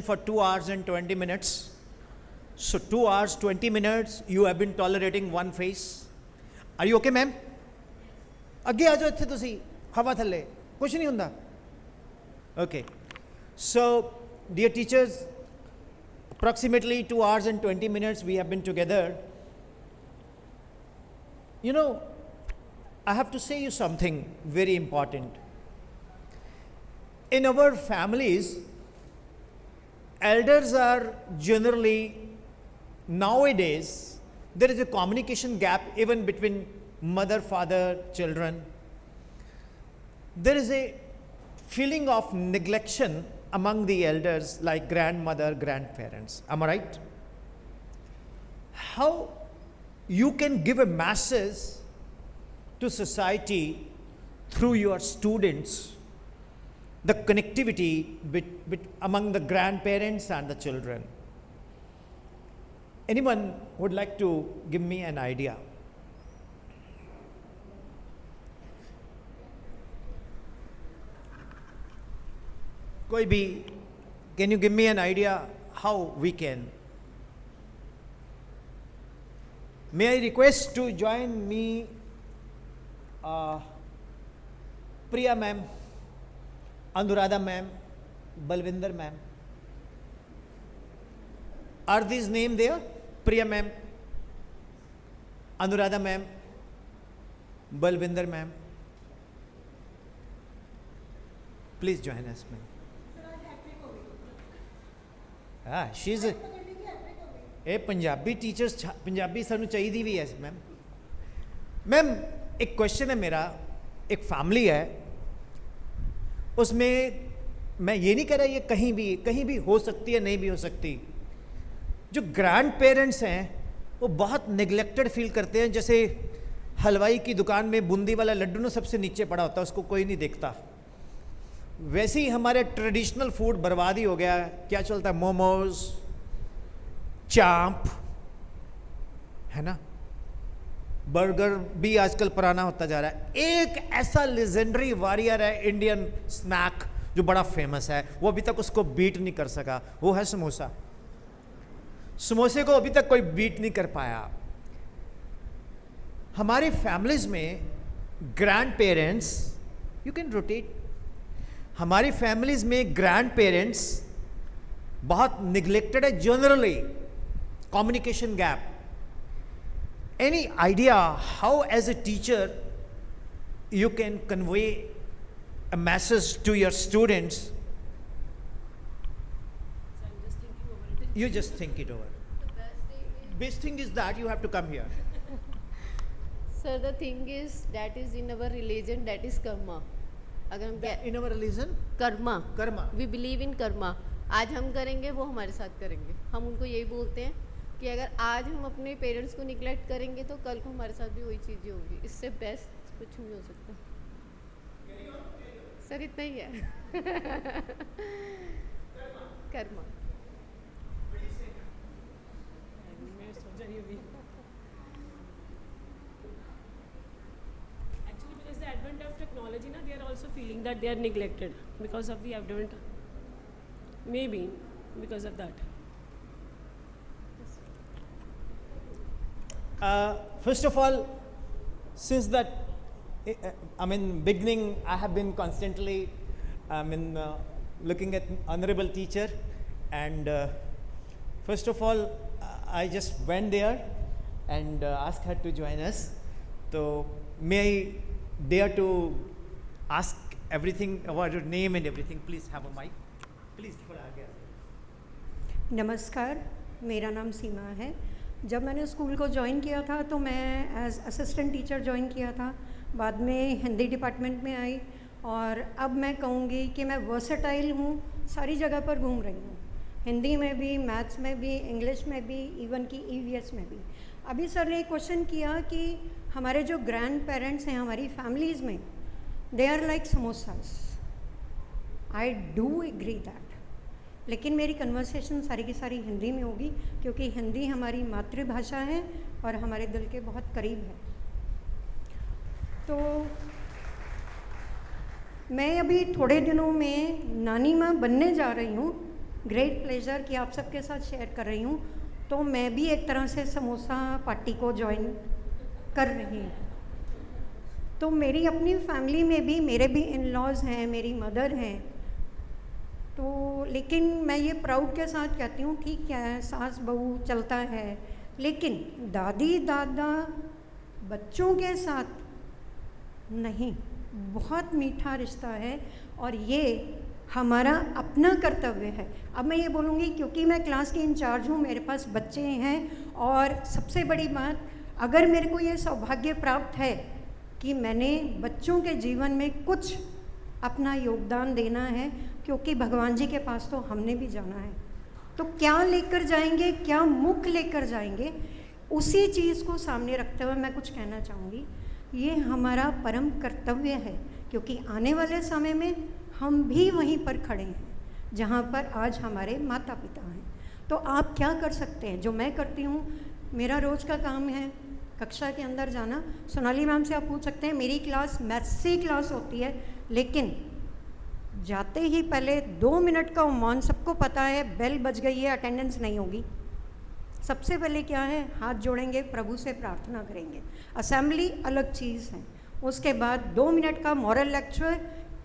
for 2 hours and 20 minutes. So 2 hours, 20 minutes, you have been tolerating one face. Are you okay, ma'am? ਅੱਗੇ ਆ ਜਾਓ ਇੱਥੇ ਤੁਸੀਂ ਹਵਾ ਥੱਲੇ ਕੁਝ ਨਹੀਂ ਹੁੰਦਾ. Okay. So, dear teachers, approximately 2 hours and 20 minutes we have been together. You know, I have to say you something very important. In our families, elders are generally, nowadays, there is a communication gap even between mother, father, children. There is a feeling of neglection among the elders like grandmother, grandparents. Am I right? How you can give a message to society through your students, the connectivity among the grandparents and the children? Anyone would like to give me an idea? Koi bhi, can you give me an idea how we can? May I request to join me Priya ma'am, Anuradha ma'am, Balvinder ma'am. Are these names there? Priya ma'am, Anuradha ma'am, Balvinder ma'am. Please join us, ma'am. She's a Punjabi teachers Punjabi सानू चाहिए भी है ma'am. Ma'am एक question है मेरा. एक family है, उसमें मैं ये नहीं कह रहा ये कहीं भी हो सकती है, नहीं भी हो सकती. जो ग्रैंड पेरेंट्स हैं वो बहुत नेग्लेक्टेड फील करते हैं. जैसे हलवाई की दुकान में बूंदी वाला लड्डू ना सबसे नीचे पड़ा होता है, उसको कोई नहीं देखता. वैसे ही हमारे ट्रेडिशनल फूड बर्बाद ही हो गया. क्या चलता है? मोमोज, चांप, है ना, बर्गर भी आजकल पुराना होता जा रहा है. एक ऐसा लेजेंडरी वॉरियर है इंडियन स्नैक जो बड़ा फेमस है, वो अभी तक उसको बीट नहीं कर सका. वो है समोसा. समोसे को अभी तक कोई बीट नहीं कर पाया. हमारी फैमिलीज में grandparents, you can rotate, हमारी फैमिलीज में ग्रैंड पेरेंट्स बहुत निगलेक्टेड है. Generally communication gap. Any idea how as a teacher you can convey a message to your students? So I'm just thinking over it. You just think it over. The Best thing is that you have to come here. sir, the thing is that is in our religion, that is karma. अगर हम In our religion, karma, karma. We believe in karma. आज हम करेंगे वो हमारे साथ करेंगे. हम उनको यही बोलते हैं कि अगर आज हम अपने पेरेंट्स को निगलेक्ट करेंगे तो कल को हमारे साथ भी वही चीज़ें होगी. इससे बेस्ट कुछ नहीं हो सकता. सर इतना ही है. कर्मा. मैं सोचा ही अभी. Actually, because the advent of technology, na, they are also feeling that they are neglected because of the advent. Maybe because of that. First of all, since that, beginning, I have been constantly, looking at honorable teacher, and first of all, I just went there and asked her to join us. So, may I dare to ask everything about your name and everything? Please have a mic. Please, थोड़ा आगे. नमस्कार, मेरा नाम सीमा है. जब मैंने school को join किया था तो मैं एज असिस्टेंट टीचर ज्वाइन किया था. बाद में हिंदी डिपार्टमेंट में आई और अब मैं कहूँगी कि मैं वर्सेटाइल हूँ. सारी जगह पर घूम रही हूँ, हिंदी में भी, मैथ्स में भी, इंग्लिश में भी, इवन कि ईवीएस में भी. अभी सर ने एक क्वेश्चन किया कि हमारे जो ग्रैंड पेरेंट्स हैं हमारी फैमिलीज़ में, they are like samosas. I do agree that. लेकिन मेरी कन्वर्सेशन सारी की सारी हिंदी में होगी क्योंकि हिंदी हमारी मातृभाषा है और हमारे दिल के बहुत करीब है. तो मैं अभी थोड़े दिनों में नानी माँ बनने जा रही हूँ ग्रेट प्लेजर कि आप सबके साथ शेयर कर रही हूँ। तो मैं भी एक तरह से समोसा पार्टी को ज्वाइन कर रही हूँ। तो मेरी अपनी फैमिली में भी मेरे भी इन लॉज हैं, मेरी मदर हैं, तो लेकिन मैं ये प्राउड के साथ कहती हूँ ठीक है सास बहू चलता है, लेकिन दादी दादा बच्चों के साथ नहीं, बहुत मीठा रिश्ता है और ये हमारा अपना कर्तव्य है। अब मैं ये बोलूँगी क्योंकि मैं क्लास की इंचार्ज हूँ, मेरे पास बच्चे हैं, और सबसे बड़ी बात, अगर मेरे को ये सौभाग्य प्राप्त है कि मैंने बच्चों के जीवन में कुछ अपना योगदान देना है, क्योंकि भगवान जी के पास तो हमने भी जाना है, तो क्या लेकर जाएंगे, क्या मुख लेकर जाएंगे, उसी चीज़ को सामने रखते हुए मैं कुछ कहना चाहूँगी। ये हमारा परम कर्तव्य है, क्योंकि आने वाले समय में हम भी वहीं पर खड़े हैं जहाँ पर आज हमारे माता पिता हैं। तो आप क्या कर सकते हैं? जो मैं करती हूँ, मेरा रोज़ का काम है कक्षा के अंदर जाना। सोनाली मैम से आप पूछ सकते हैं, मेरी क्लास मैथ्स की क्लास होती है, लेकिन जाते ही पहले 2 मिनट का मौन, सबको पता है बेल बज गई है, अटेंडेंस नहीं होगी, सबसे पहले क्या है, हाथ जोड़ेंगे, प्रभु से प्रार्थना करेंगे। असेंबली अलग चीज़ है। उसके बाद 2 मिनट का मॉरल लेक्चर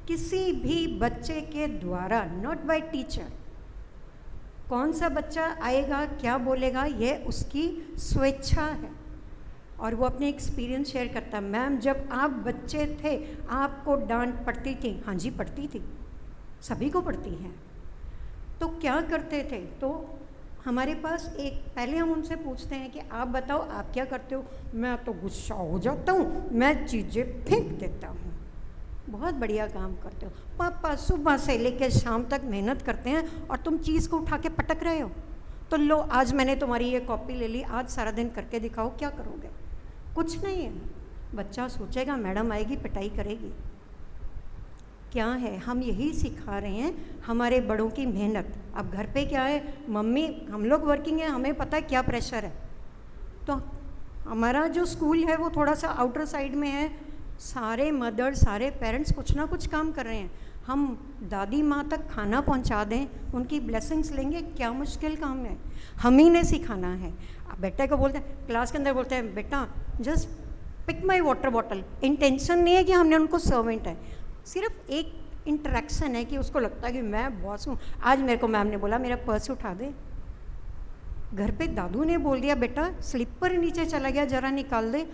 किसी भी बच्चे के द्वारा, नॉट बाय टीचर। कौन सा बच्चा आएगा, क्या बोलेगा, यह उसकी स्वेच्छा है और वो अपने एक्सपीरियंस शेयर करता है। मैम जब आप बच्चे थे आपको डांट पड़ती थी? हाँ जी पड़ती थी, सभी को पड़ती है। तो क्या करते थे? तो हमारे पास एक, पहले हम उनसे पूछते हैं कि आप बताओ आप क्या करते हो। मैं तो गुस्सा हो जाता हूँ, मैं चीज़ें फेंक देता हूँ। बहुत बढ़िया काम करते हो पापा, सुबह से लेकर शाम तक मेहनत करते हैं और तुम चीज़ को उठा के पटक रहे हो। तो लो आज मैंने तुम्हारी ये कॉपी ले ली, आज सारा दिन करके दिखाओ, क्या करोगे? कुछ नहीं है। बच्चा सोचेगा मैडम आएगी पिटाई करेगी। क्या है, हम यही सिखा रहे हैं, हमारे बड़ों की मेहनत। अब घर पे क्या है, मम्मी हम लोग वर्किंग है, हमें पता है क्या प्रेशर है। तो हमारा जो स्कूल है वो थोड़ा सा आउटर साइड में है, सारे मदर सारे पेरेंट्स कुछ ना कुछ काम कर रहे हैं। हम दादी माँ तक खाना पहुँचा दें, उनकी ब्लेसिंग्स लेंगे, क्या मुश्किल काम है। हम ही ने सिखाना है। अब बेटे को बोलते हैं, क्लास के अंदर बोलते हैं बेटा just pick my water bottle. Intention नहीं है कि हमने उनको सर्वेंट है, सिर्फ एक इंटरेक्शन है कि उसको लगता है कि मैं बॉस हूँ। आज मेरे को मैम ने बोला मेरा पर्स उठा दे, घर पे दादू ने बोल दिया बेटा स्लीपर नीचे चला गया जरा निकाल दे।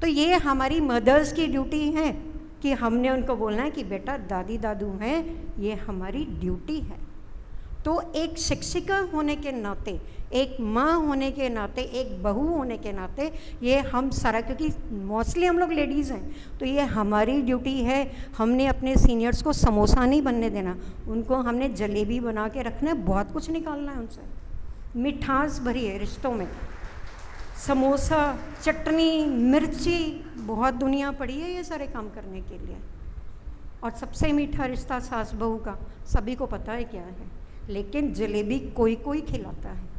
तो ये हमारी मदर्स की ड्यूटी है कि हमने उनको बोलना है कि बेटा दादी दादू हैं, ये हमारी ड्यूटी है। तो एक शिक्षिका होने के नाते, एक माँ होने के नाते, एक बहू होने के नाते, ये हम सारा, क्योंकि मोस्टली हम लोग लेडीज़ हैं, तो ये हमारी ड्यूटी है। हमने अपने सीनियर्स को समोसा नहीं बनने देना, उनको हमने जलेबी बना के रखना है, बहुत कुछ निकालना है उनसे। मिठास भरी है रिश्तों में, समोसा, चटनी, मिर्ची, बहुत दुनिया पड़ी है ये सारे काम करने के लिए। और सबसे मीठा रिश्ता सास बहू का सभी को पता है क्या है, लेकिन जलेबी कोई कोई खिलाता है।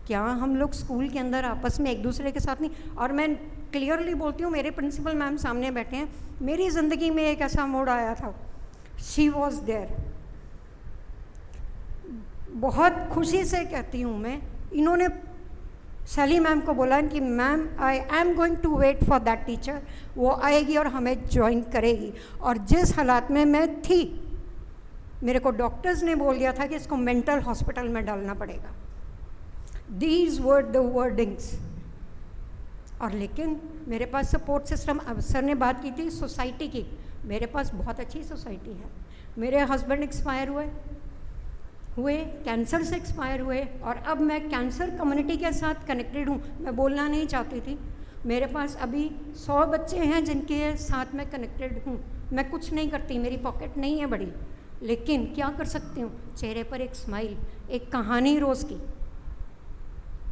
क्या हम लोग स्कूल के अंदर आपस में एक दूसरे के साथ नहीं? और मैं क्लियरली बोलती हूँ, मेरे प्रिंसिपल मैम सामने बैठे हैं, मेरी ज़िंदगी में एक ऐसा मोड़ आया था, शी वॉज देयर। बहुत खुशी से कहती हूँ मैं, इन्होंने सैली मैम को बोला कि ma'am I am going to wait for that teacher, वो आएगी और हमें ज्वाइन करेगी। और जिस हालात में मैं थी, मेरे को डॉक्टर्स ने बोल दिया था कि इसको मेंटल हॉस्पिटल में डालना पड़ेगा। These were the wordings. और लेकिन मेरे पास सपोर्ट सिस्टम, सर ने बात की थी सोसाइटी की, मेरे पास बहुत अच्छी सोसाइटी है। मेरे हस्बैंड एक्सपायर हुए, कैंसर से एक्सपायर हुए, और अब मैं कैंसर कम्युनिटी के साथ कनेक्टेड हूँ। मैं बोलना नहीं चाहती थी, मेरे पास अभी 100 बच्चे हैं जिनके साथ मैं कनेक्टेड हूँ। मैं कुछ नहीं करती, मेरी पॉकेट नहीं है बड़ी, लेकिन क्या कर सकती हूँ, चेहरे पर एक स्माइल, एक कहानी रोज़ की,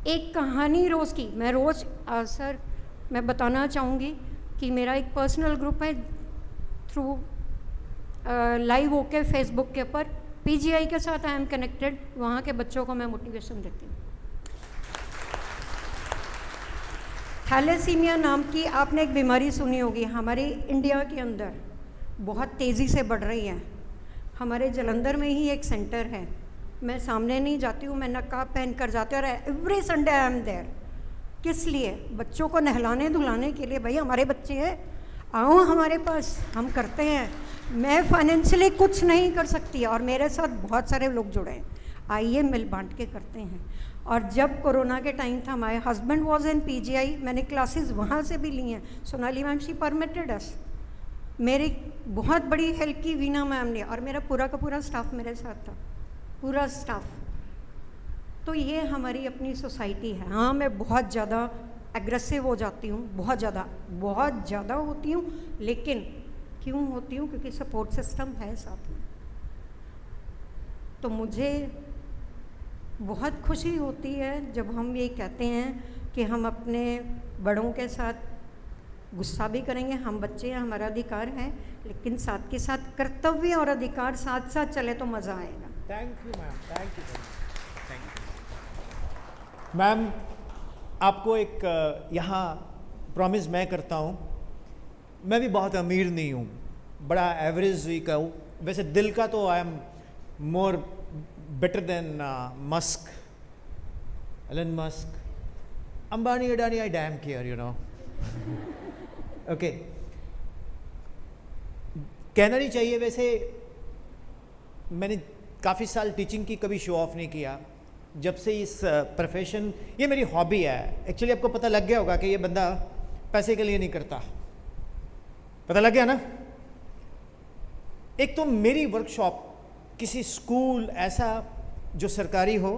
एक कहानी रोज़ की। मैं रोज़ सर मैं बताना चाहूँगी कि मेरा एक पर्सनल ग्रुप है थ्रू लाइव होके फेसबुक के ऊपर, पीजीआई के साथ आई एम कनेक्टेड, वहाँ के बच्चों को मैं मोटिवेशन देती हूँ। थैलेसीमिया नाम की आपने एक बीमारी सुनी होगी, हमारे इंडिया के अंदर बहुत तेज़ी से बढ़ रही है। हमारे जलंधर में ही एक सेंटर है, मैं सामने नहीं जाती हूँ, मैं नकाब पहन कर जाती हूँ और every Sunday I am there. किस लिए? बच्चों को नहलाने धुलाने के लिए। भाई हमारे बच्चे हैं, आओ हमारे पास, हम करते हैं। मैं फाइनेंशियली कुछ नहीं कर सकती और मेरे साथ बहुत सारे लोग जुड़े हैं, आइए मिल बांट के करते हैं। और जब कोरोना के टाइम था, my husband was in PGI, मैंने क्लासेस वहाँ से भी ली हैं। सोनाली मैम शी परमिटेड अस, मेरी बहुत बड़ी हेल्प की वीना मैम ने, और मेरा पूरा का पूरा स्टाफ मेरे साथ था, पूरा स्टाफ। तो ये हमारी अपनी सोसाइटी है। हाँ, मैं बहुत ज़्यादा एग्रेसिव हो जाती हूँ, बहुत ज़्यादा होती हूँ, लेकिन क्यों होती हूँ? क्योंकि सपोर्ट सिस्टम है साथ में। तो मुझे बहुत खुशी होती है जब हम ये कहते हैं कि हम अपने बड़ों के साथ गुस्सा भी करेंगे, हम बच्चे हैं, हमारा अधिकार है, लेकिन साथ के साथ कर्तव्य और अधिकार साथ साथ चले तो मज़ा आएगा। Thank you ma'am, thank you ma'am. आपको एक यहाँ प्रॉमिस मैं करता हूँ, मैं भी बहुत अमीर नहीं हूँ, बड़ा एवरेज ही का हूँ। वैसे दिल का तो I am more better than Musk, Elon Musk, Ambani, Adani, I damn care, you know. Okay, कहना नहीं चाहिए। वैसे मैंने काफ़ी साल टीचिंग की, कभी शो ऑफ नहीं किया। जब से इस प्रोफेशन, ये मेरी हॉबी है एक्चुअली। आपको पता लग गया होगा कि ये बंदा पैसे के लिए नहीं करता, पता लग गया ना। एक तो मेरी वर्कशॉप किसी स्कूल ऐसा जो सरकारी हो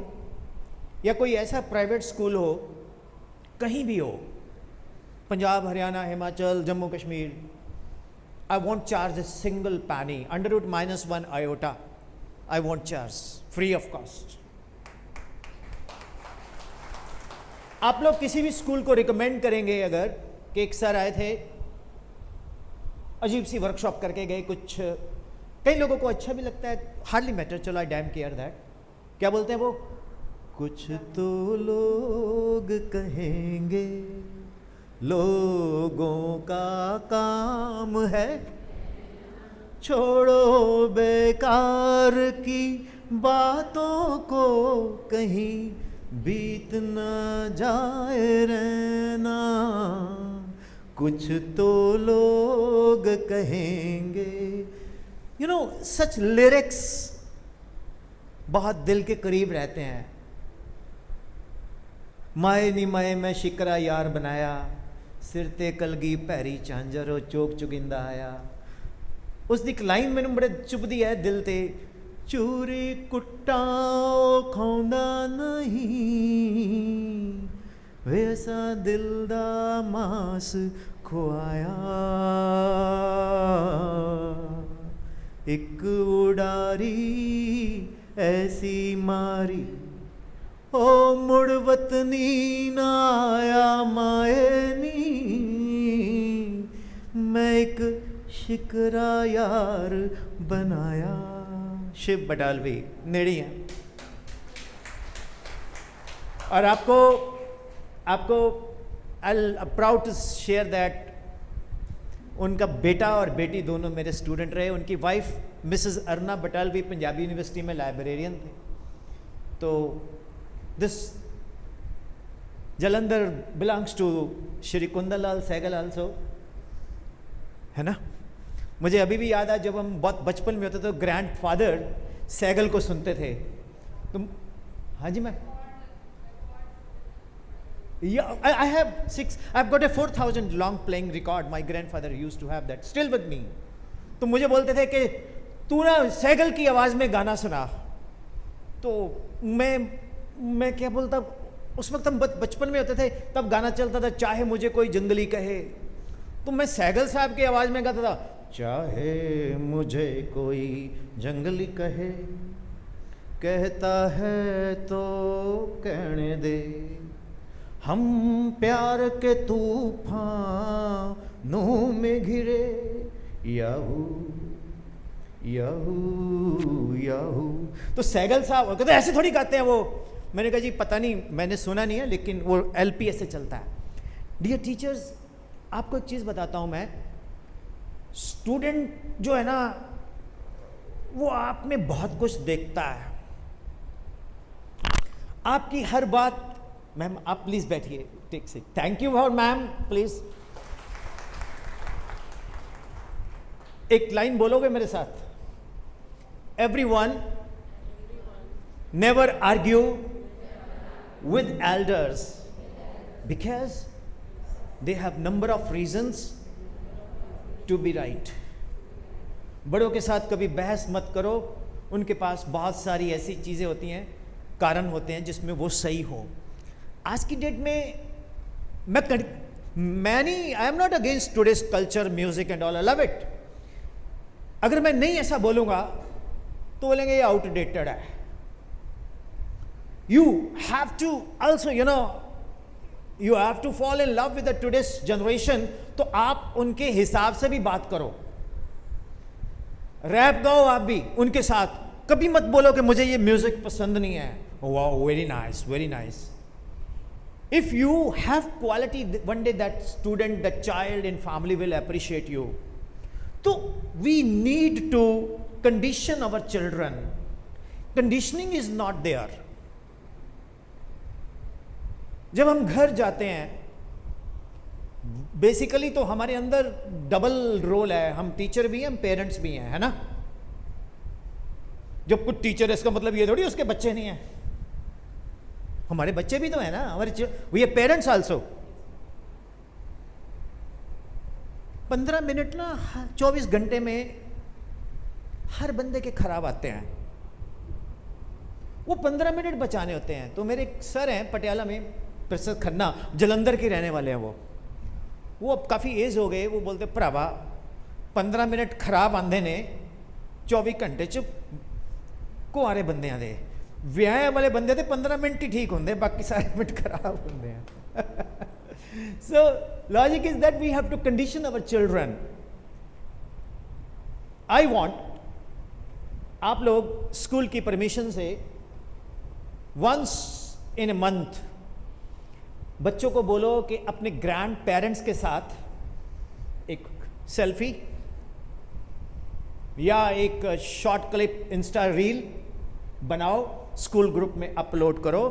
या कोई ऐसा प्राइवेट स्कूल हो, कहीं भी हो, Punjab, Haryana, Himachal, Jammu Kashmir, I want charge a single पैनी, √-1 iota, I want charge free of cost. आप लोग किसी भी स्कूल को रिकमेंड करेंगे अगर कि एक सर आए थे, अजीब सी वर्कशॉप करके गए, कुछ कई लोगों को अच्छा भी लगता है, हार्डली मैटर, चलो आई डैम केयर दैट। क्या बोलते हैं वो? कुछ तो लोग कहेंगे, लोगों का काम है, छोड़ो बेकार की बातों को, कहीं बीत न जाए रहना, कुछ तो लोग कहेंगे। यू नो, सच लिरिक्स बहुत दिल के करीब रहते हैं। माए नी माए मैं शिकरा यार बनाया, सिर ते कलगी पैरी झांझर चौक चुगिंदा आया। उस दी लाइन मैनू बड़े चुभदी है दिल ते, चूरी कुट्टा खांदा नहीं, वैसा दिल दा मास खुआया, एक उडारी ऐसी मारी, ओ मुड़ वतनी ना आया माए नी, मैं एक शिकरा यार बनाया। शिव बटालवी नेड़ी हैं। और आपको I proud to share that उनका बेटा और बेटी दोनों मेरे स्टूडेंट रहे। उनकी wife Mrs Aruna Batalvi Punjabi University में लाइब्रेरियन थे। तो this Jalandhar belongs to Shri Kundan Lal Saigal also, है ना। मुझे अभी भी याद है जब हम बहुत बचपन में होते तो ग्रैंडफादर सहगल को सुनते थे। तुम हाँ जी ma'am, I have I've got a 4,000 long playing record. My grandfather used to have that still with me. तो मुझे बोलते थे कि तू ना सहगल की आवाज़ में गाना सुना। तो मैं क्या बोलता, उस वक्त हम बचपन में होते थे, तब गाना चलता था चाहे मुझे कोई जंगली कहे। तो मैं सहगल साहब की आवाज़ में गाता था, चाहे मुझे कोई जंगली कहे, कहता है तो कहने दे, हम प्यार के तूफानों में घिरे, याहू याहू याहू। तो सहगल साहब कहते ऐसे थोड़ी गाते हैं वो। मैंने कहा जी पता नहीं, मैंने सुना नहीं है, लेकिन वो LPS से चलता है। डियर टीचर्स, आपको एक चीज़ बताता हूँ मैं, स्टूडेंट जो है ना वो आप में बहुत कुछ देखता है। आपकी हर बात, मैम आप प्लीज बैठिए, take seat. Thank you for ma'am, please एक लाइन बोलोगे मेरे साथ? Everyone never argue with elders because they have number of reasons to be right. बड़ों के साथ कभी बहस मत करो, उनके पास बहुत सारी ऐसी चीज़ें होती हैं, कारण होते हैं जिसमें वो सही हो। आज की डेट में मैं नहीं, आई am not against today's culture, music and all, I love it. अगर मैं नहीं ऐसा बोलूँगा तो बोलेंगे ये आउटडेटेड है। You have to also, you have to fall in love with the today's generation. तो आप उनके हिसाब से भी बात करो, रैप गाओ आप भी उनके साथ। कभी मत बोलो कि मुझे ये म्यूजिक पसंद नहीं है। Wow, very nice, very nice. If you have quality, one day that student, that child in family will appreciate you. So we need to condition our children. Conditioning is not there. जब हम घर जाते हैं, basically तो हमारे अंदर double role है, हम टीचर भी हैं, हम पेरेंट्स भी हैं, है ना? जब कुछ टीचर है इसका मतलब ये थोड़ी उसके बच्चे नहीं हैं, हमारे बच्चे भी तो हैं ना, हमारे we are parents also. 15 minute ना 24 घंटे में हर बंदे के खराब आते हैं, वो 15 मिनट बचाने होते हैं। तो मेरे एक सर हैं पटियाला में, प्रोफेसर खन्ना, जलंधर के रहने वाले हैं वो अब काफ़ी एज हो गए। वो बोलते भरावा 15 मिनट खराब आंदे ने 24 घंटे च कुआरे बंदियां दे, ਵਿਆਹ वाले बंदे तो 15 मिनट ही ठीक होंगे, बाकी सारे मिनट खराब होंगे हैं। So logic is that we have to condition our children. I want आप लोग स्कूल की परमिशन से वंस इन ए मंथ बच्चों को बोलो कि अपने ग्रैंड पेरेंट्स के साथ एक सेल्फी या एक शॉर्ट क्लिप इंस्टा रील बनाओ, स्कूल ग्रुप में अपलोड करो,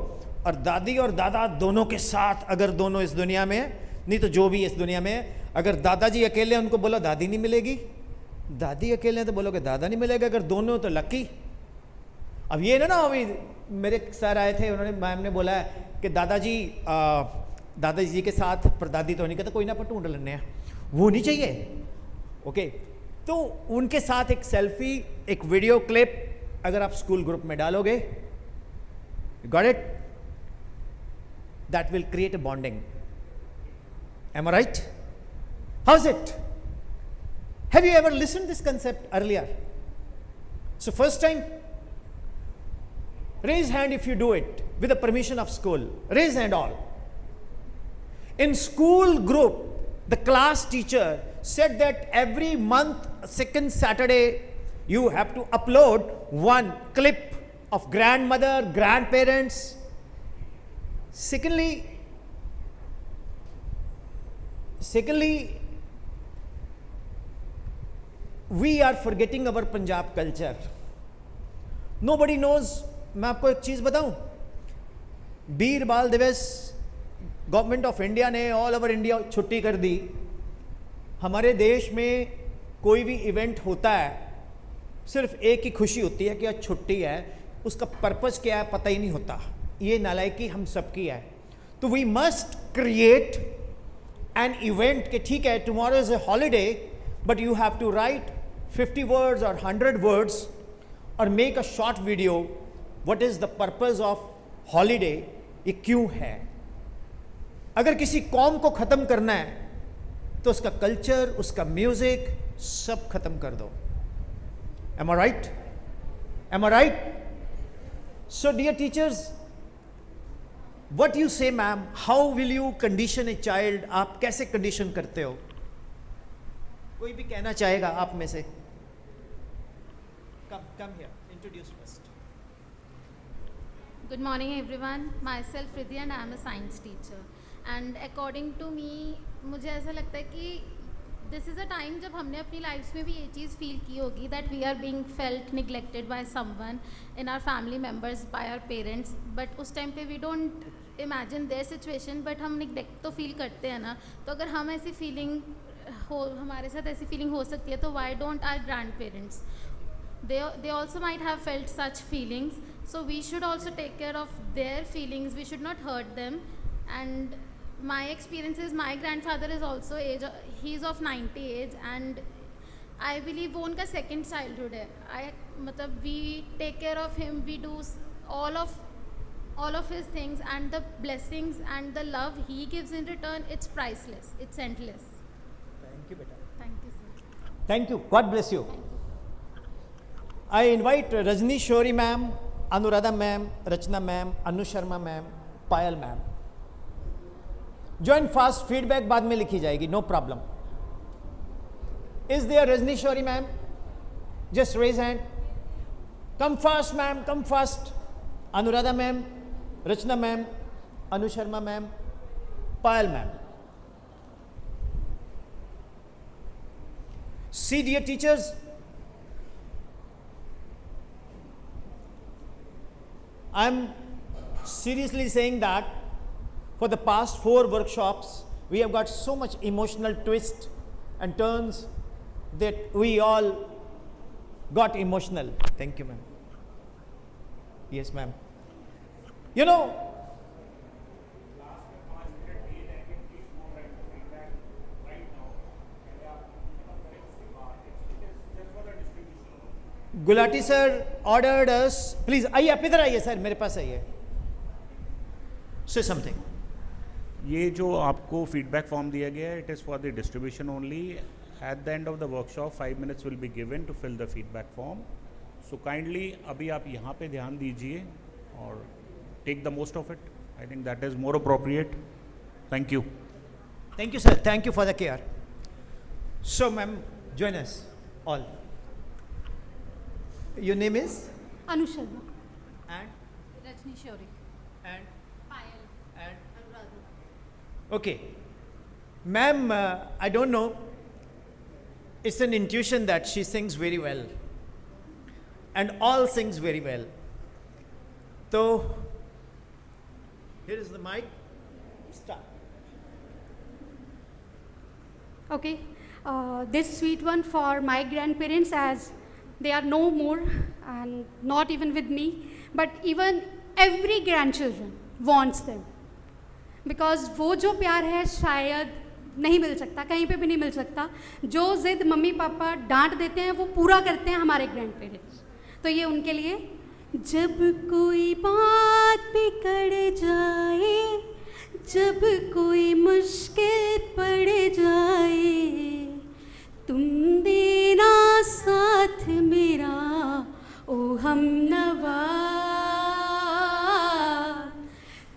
और दादी और दादा दोनों के साथ, अगर दोनों इस दुनिया में, नहीं तो जो भी इस दुनिया में, अगर दादाजी अकेले उनको बोलो दादी नहीं मिलेगी, दादी अकेले तो बोलोगे दादा नहीं मिलेगा, अगर दोनों तो लकी। अब ये ना अभी मेरे सर आए थे, उन्होंने मैम ने बोला है कि दादाजी जी के साथ परदादी तो नहीं कहता, कोई ना पर ढूंढ लेने हैं, वो नहीं चाहिए। ओके, तो उनके साथ एक सेल्फी, एक वीडियो क्लिप अगर आप स्कूल ग्रुप में डालोगे, got it, that will create a bonding. Am I right? How is it? Have you ever listened this concept earlier? So first time, raise hand if you do it with the permission of school. Raise hand all. In school group, the class teacher said that every month, second Saturday, you have to upload one clip of grandmother, grandparents. Secondly, we are forgetting our Punjab culture. Nobody knows. मैं आपको एक चीज़ बताऊं, वीर बाल दिवस government of India ने all over India छुट्टी कर दी। हमारे देश में कोई भी इवेंट होता है, सिर्फ एक ही खुशी होती है कि आज छुट्टी है, उसका पर्पस क्या है पता ही नहीं होता। ये नालायकी हम सबकी है। तो we must create an event कि ठीक है tomorrow is a holiday, but you have to write 50 words और 100 वर्ड्स और make a short video. What is the purpose of holiday, ये क्यों है? अगर किसी कौम को ख़त्म करना है तो उसका कल्चर, उसका म्यूजिक सब खत्म कर दो। Am I right? Am I right? So dear teachers, what you say ma'am, how will you condition a child? आप कैसे कंडीशन करते हो? कोई भी कहना चाहेगा आप में से? Come here, introduce first. Good morning everyone, myself Riddhi and I am a science teacher, and according to me मुझे ऐसा लगता है कि दिस इज़ अ टाइम जब हमने अपनी लाइफ्स में भी ये चीज़ फील की होगी that we are being felt neglected by someone in our family members, by our parents, but उस टाइम पे we don't imagine their situation, but हम निगलेक्ट तो फील करते हैं ना. तो अगर हम ऐसी फीलिंग हो, हमारे साथ ऐसी फीलिंग हो सकती है, तो why don't our grand parents, they also might have felt such feelings, so we should also take care of their feelings, we should not hurt them. And my experience is my grandfather is also he is of 90 age, and I believe वो उनका second childhood है. मतलब we take care of him, we do all of his things, and the blessings and the love he gives in return, it's priceless, it's endless. Thank you, beta. Thank you, sir. Thank you. God bless you. I invite Rajni Shori ma'am, Anuradha ma'am, Rachna ma'am, Anu Sharma ma'am, Payal ma'am. Join fast, feedback बाद में लिखी जाएगी, no problem. Is there Rajni Shori ma'am? Just raise hand. Come fast ma'am, come fast. Anuradha ma'am, Rachna ma'am, Anu Sharma ma'am, Payal ma'am. See, dear teachers, I'm seriously saying that for the past 4 workshops, we have got so much emotional twists and turns that we all got emotional. Thank you, ma'am. Yes, ma'am. You know, Gulati sir ordered us, please आइए, आप इधर आइए sir, मेरे पास आइए. Say something. ये जो आपको feedback form दिया गया है, it is for the distribution only. At the end of the workshop 5 minutes will be given to fill the feedback form. So kindly अभी आप यहाँ पे ध्यान दीजिए और take the most of it. I think that is more appropriate. Thank you. Thank you, sir. Thank you for the care. So, ma'am, join us all. Your name is? Anu Sharma. And? Rajni Shori. And? Payal. And? Anuradha. Okay. Ma'am, I don't know. It's an intuition that she sings very well. And all sings very well. So, here is the mic. Start. Okay. This sweet one for my grandparents, as they are no more and not even with me, but even every grandchildren wants them, because वो जो प्यार है शायद नहीं मिल सकता, कहीं पे भी नहीं मिल सकता. जो जिद मम्मी पापा डांट देते हैं वो पूरा करते हैं हमारे ग्रैंड पेरेंट्स. तो ये उनके लिए. जब कोई बात बिगड़ जाए, जब कोई मुश्किल पड़ जाए, तुम देना साथ मेरा ओ हमनवा,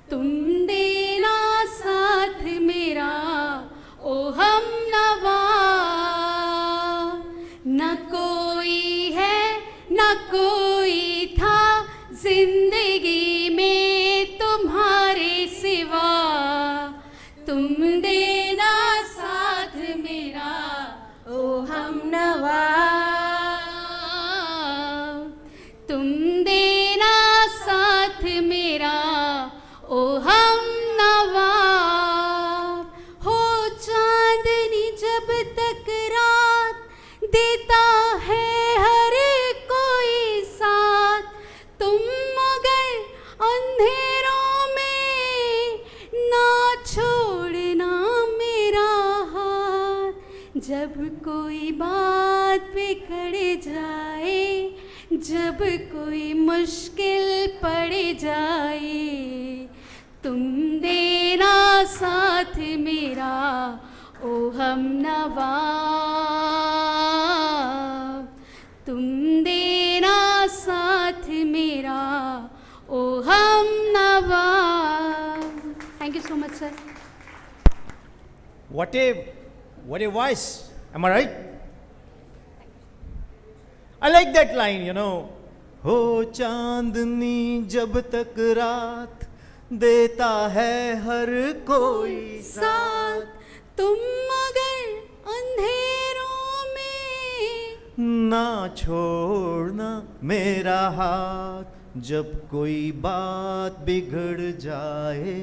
तुम देना साथ मेरा ओ हमनवा. न कोई है न कोई था जिंदगी में तुम्हारे सिवा, तुम देना साथ मेरा ओ हमनवा, तुम देना साथ मेरा ओ हमनवा. हो चांदनी जब तक रात देता है हर कोई साथ, तुम मगर अंधेरों में ना छोड़ना मेरा हाथ. जब कोई बात बिगड़ जाए, जब कोई मुश्किल पड़ जाए, तुम देना साथ मेरा ओ हमनवा, तुम देना साथ मेरा ओ हमनवा. Thank you so much, sir. What a voice. Am I right? I like that line, you know. हो चांदनी जब तक रात देता है हर कोई साथ, तुम मगर अंधेरों ना छोड़ना मेरा हाथ जब कोई बात बिगड़ जाए,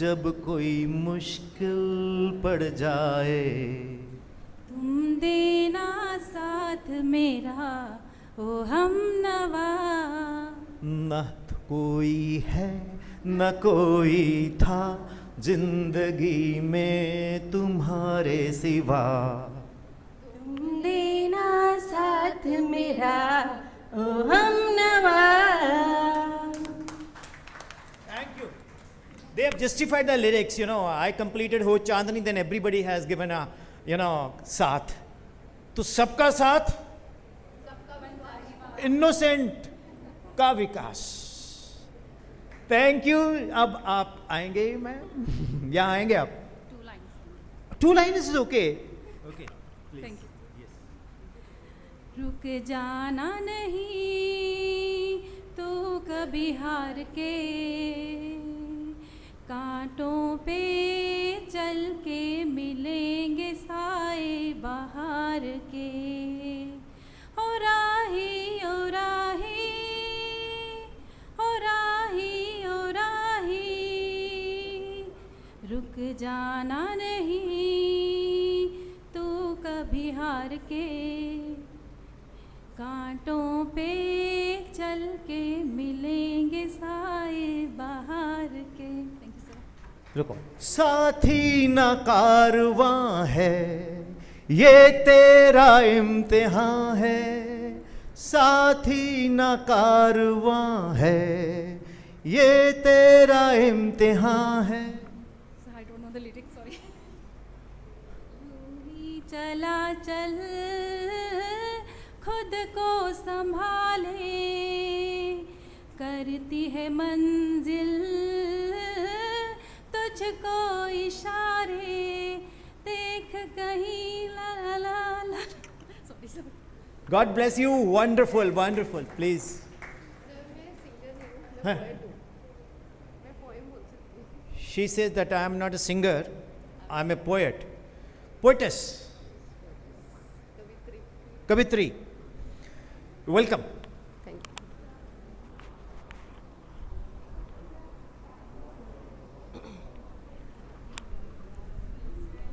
जब कोई मुश्किल पड़ जाए। तुम देना साथ मेरा ओ हमनवा। न तो कोई है न कोई था जिंदगी में तुम्हारे सिवा। तुम देना साथ मेरा ओ हमनवा। Thank you. They have justified the lyrics, you know. I completed Ho Chandni, then everybody has given a, you know, साथ. तो सबका साथ, इनोसेंट का विकास। Thank you. अब आप आएंगे, मैं यहाँ आएंगे आप? 2 lines. 2 lines is okay. Okay. Please. Thank you. रुक जाना नहीं तो कभी हार के, कांटों पे चल के मिलेंगे साए बाहर के। ओ राही ओ राही ओ राही ओ राही, रुक जाना नहीं तू कभी हार के, कांटों पे चल के मिलेंगे साए बाहर के। Thank you sir. रुको। साथी ना कारवां है ये तेरा इम्तिहान है, साथी ना कारवां है ये तेरा इम्तिहान है। I don't know the lyrics, sorry. चला चल खुद को संभाले, करती है मंजिल तुझको इशारे, देख कहीं ला ला ला ला। Sorry, sir. God bless you. Wonderful, wonderful. Please. मैं पोएम बोल सकती हूँ। She says that I am not a singer, I am a poet. Poetess. Kavitri. Welcome. Thank you.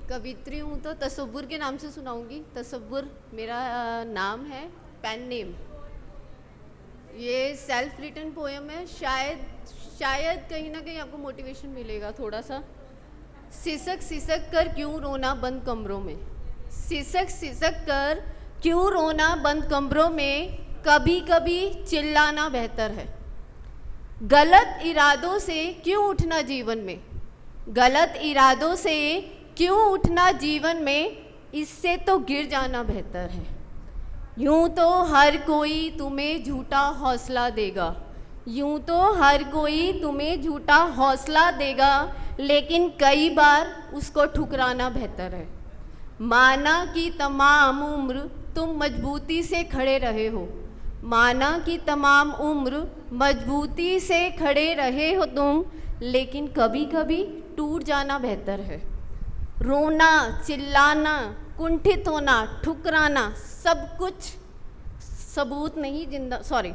कवित्री हूँ तो तसव्वुर के नाम से सुनाऊंगी। तसव्वुर मेरा नाम है, पेन नेम। ये सेल्फ रिटन पोएम है। शायद कहीं ना कहीं आपको मोटिवेशन मिलेगा थोड़ा सा। सिसक सिसक कर क्यों रोना बंद कमरों में, सिसक सिसक कर क्यों रोना बंद कमरों में, कभी कभी चिल्लाना बेहतर है। गलत इरादों से क्यों उठना जीवन में, गलत इरादों से क्यों उठना जीवन में, इससे तो गिर जाना बेहतर है। यूं तो हर कोई तुम्हें झूठा हौसला देगा, यूं तो हर कोई तुम्हें झूठा हौसला देगा, लेकिन कई बार उसको ठुकराना बेहतर है। माना कि तमाम उम्र तुम मजबूती से खड़े रहे हो, माना कि तमाम उम्र मजबूती से खड़े रहे हो तुम, लेकिन कभी कभी टूट जाना बेहतर है। रोना, चिल्लाना, कुंठित होना, ठुकराना, सब कुछ सबूत नहीं जिंदा, सॉरी,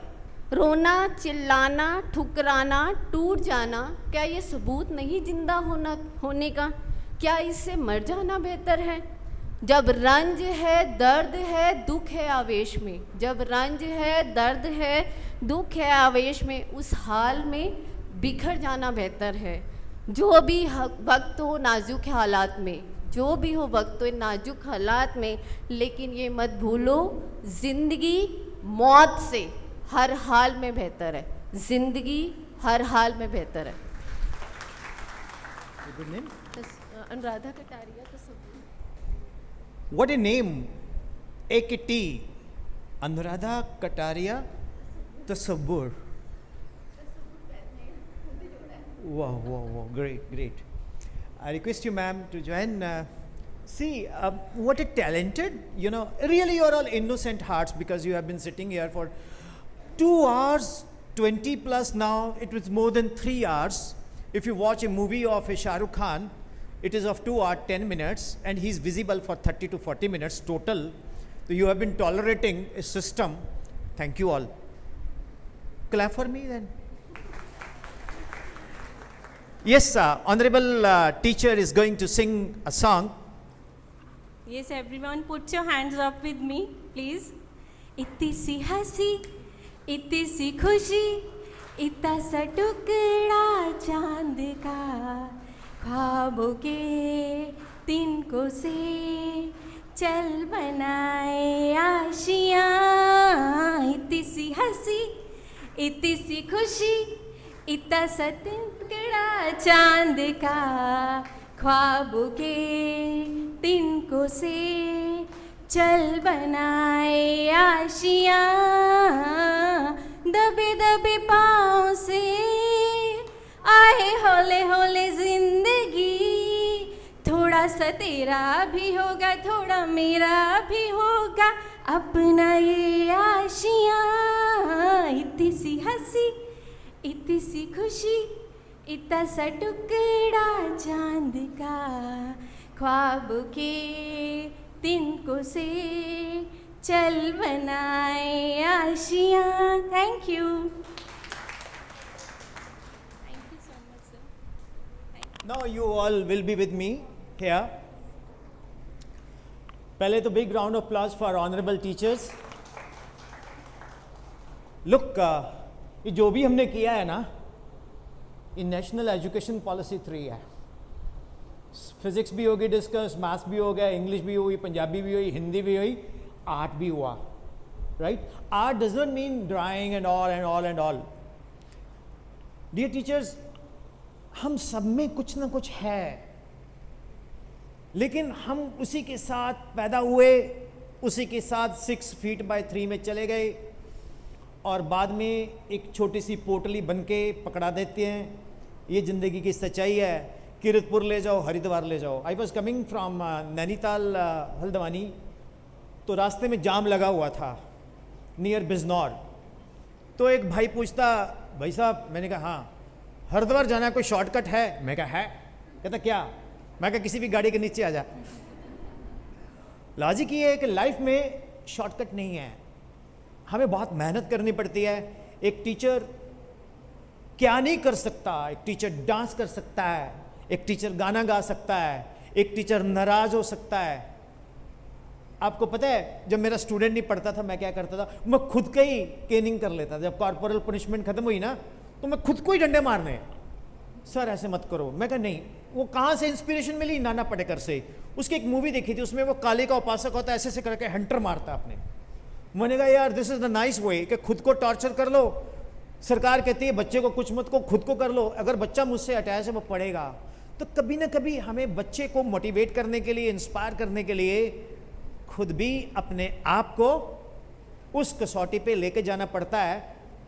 रोना, चिल्लाना, ठुकराना, टूट जाना, क्या ये सबूत नहीं जिंदा होने का? क्या इससे मर जाना बेहतर है? जब रंज है, दर्द है, दुख है आवेश में, जब रंज है, दर्द है, दुख है आवेश में, उस हाल में बिखर जाना बेहतर है। जो भी वक्त हो नाजुक हालात में, जो भी हो वक्त हो नाजुक हालात में, लेकिन ये मत भूलो ज़िंदगी मौत से हर हाल में बेहतर है, ज़िंदगी हर हाल में बेहतर है। Good name? अनुराधा कटारिया तो सब। What a name! AKT. Anuradha Kataria Tasavvur. Wow, wow, wow. Great, great. I request you, ma'am, to join. See, what a talented, really you're all innocent hearts, because you have been sitting here for 2 hours, 20 plus now. It was more than 3 hours. If you watch a movie of a Shah Rukh Khan, it is of 2 hours, 10 minutes, and he's visible for 30 to 40 minutes total. तो So you have been tolerating a system. Thank you all. Clap for me then. Yes, honorable teacher is going to sing a song. Yes, everyone, put your hands up with me, please. इतनी सी हंसी, इतनी सी खुशी, इतना सा टुकड़ा चांद का, ख्वाबों के तिनकों से चल बनाए आशियाँ. इतनी सी हंसी, इतनी सी खुशी, इतना सा टुकड़ा चांद का, ख्वाबों के तिनकों से चल बनाए आशियाँ. दबे दबे पाँव से आए हौले हौले जिंदगी, थोड़ा सा तेरा भी होगा, थोड़ा मेरा भी होगा, अपना ये आशियाँ. इतनी सी हंसी, इतनी सी खुशी, इतना सा टुकड़ा चांद का, ख्वाब के तिनकों से चल बनाए आशियाँ. Thank you. Thank you so much, sir. Now you all will be with me here. पहले तो big round of applause for honorable teachers. Look, ये जो भी हमने किया है ना, ये नेशनल एजुकेशन पॉलिसी 3 है. फिजिक्स भी होगी डिस्कस, मैथ्स भी हो गया, इंग्लिश भी हुई, पंजाबी भी हुई, हिंदी भी हुई, आर्ट भी हुआ. Right? Art does not mean drawing and all and all and all. Dear teachers, हम सब में कुछ ना कुछ है, लेकिन हम उसी के साथ पैदा हुए, उसी के साथ 6 फीट बाय 3 में चले गए और बाद में एक छोटी सी पोटली बन के पकड़ा देते हैं. ये ज़िंदगी की सच्चाई है. कीरतपुर ले जाओ, हरिद्वार ले जाओ. I was coming from Nainital Haldwani, तो रास्ते में जाम लगा हुआ था नियर बिजनौर. तो एक भाई पूछता, भाई साहब, मैंने कहा हाँ, हरिद्वार जाना कोई शॉर्टकट है? मैं कहा है. कहता क्या? मैं कहा किसी भी गाड़ी के नीचे आ जा. लॉजिक ये है कि लाइफ में शॉर्टकट नहीं है, हमें बहुत मेहनत करनी पड़ती है. एक टीचर क्या नहीं कर सकता? एक टीचर डांस कर सकता है, एक टीचर गाना गा सकता है, एक टीचर नाराज हो सकता है. आपको पता है, जब मेरा स्टूडेंट नहीं पढ़ता था, मैं क्या करता था? मैं खुद का ही केनिंग कर लेता था. जब कॉर्पोरल पनिशमेंट खत्म हुई ना, तो मैं खुद को ही डंडे मारने. सर ऐसे मत करो. मैं कहा नहीं. वो कहाँ से इंस्पिरेशन मिली? नाना पाटेकर से. उसकी एक मूवी देखी थी, उसमें वो काली का उपासक होता है, ऐसे ऐसे करके हंटर मारता अपने. मैंने कहा यार, this is the nice way कि खुद को टॉर्चर कर लो. सरकार कहती है बच्चे को कुछ मत को, खुद को कर लो. अगर बच्चा मुझसे अटैच है, वो पढ़ेगा. तो कभी ना कभी हमें बच्चे को मोटिवेट करने के लिए, इंस्पायर करने के लिए खुद भी अपने आप को उस कसौटी पे लेके जाना पड़ता है,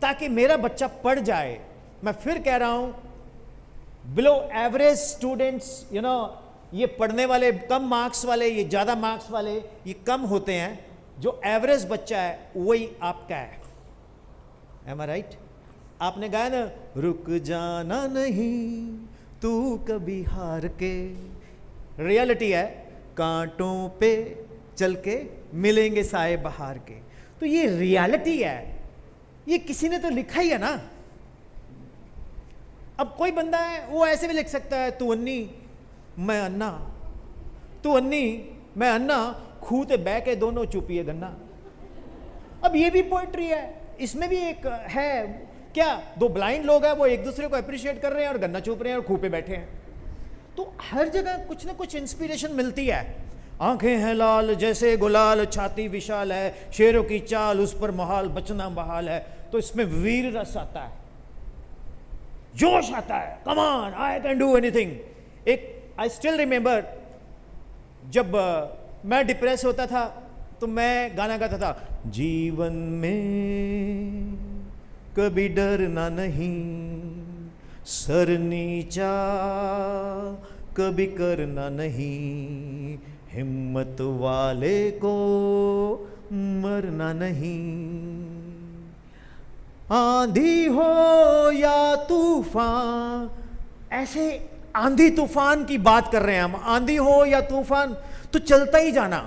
ताकि मेरा बच्चा पढ़ जाए. मैं फिर कह रहा हूं, below average students, you know, ये पढ़ने वाले कम मार्क्स वाले, ये ज़्यादा मार्क्स वाले, ये कम होते हैं. जो एवरेज बच्चा है वही आपका है. M I right? आपने गाया ना, रुक जाना नहीं तू कभी हार के. रियलिटी है, कांटों पे चल के मिलेंगे साए बहार के. तो ये रियलिटी है, ये किसी ने तो लिखा ही है ना. अब कोई बंदा है, वो ऐसे भी लिख सकता है, तू अन्नी मैं अन्ना, तू अन्नी मैं अन्ना, खूते बह के दोनों चुपिए गन्ना. अब ये भी पोइट्री है, इसमें भी एक है. क्या? 2 ब्लाइंड लोग हैं, वो एक दूसरे को अप्रिशिएट कर रहे हैं और गन्ना चुप रहे हैं और खूह पे बैठे हैं. तो हर जगह कुछ ना कुछ इंस्पिरेशन मिलती है. आंखें हैं लाल जैसे गुलाल, छाती विशाल है, शेरों की चाल उस पर महाल, बचना बहाल है. तो इसमें वीर रस आता है, जोश आता है. Come on, I can do anything. एक आई स्टिल रिमेंबर, जब मैं डिप्रेस होता था तो मैं गाना गाता था, जीवन में कभी डरना नहीं, सर नीचा कभी करना नहीं, हिम्मत वाले को मरना नहीं. आंधी हो या तूफान, ऐसे आंधी तूफान की बात कर रहे हैं हम. आंधी हो या तूफान तो चलता ही जाना.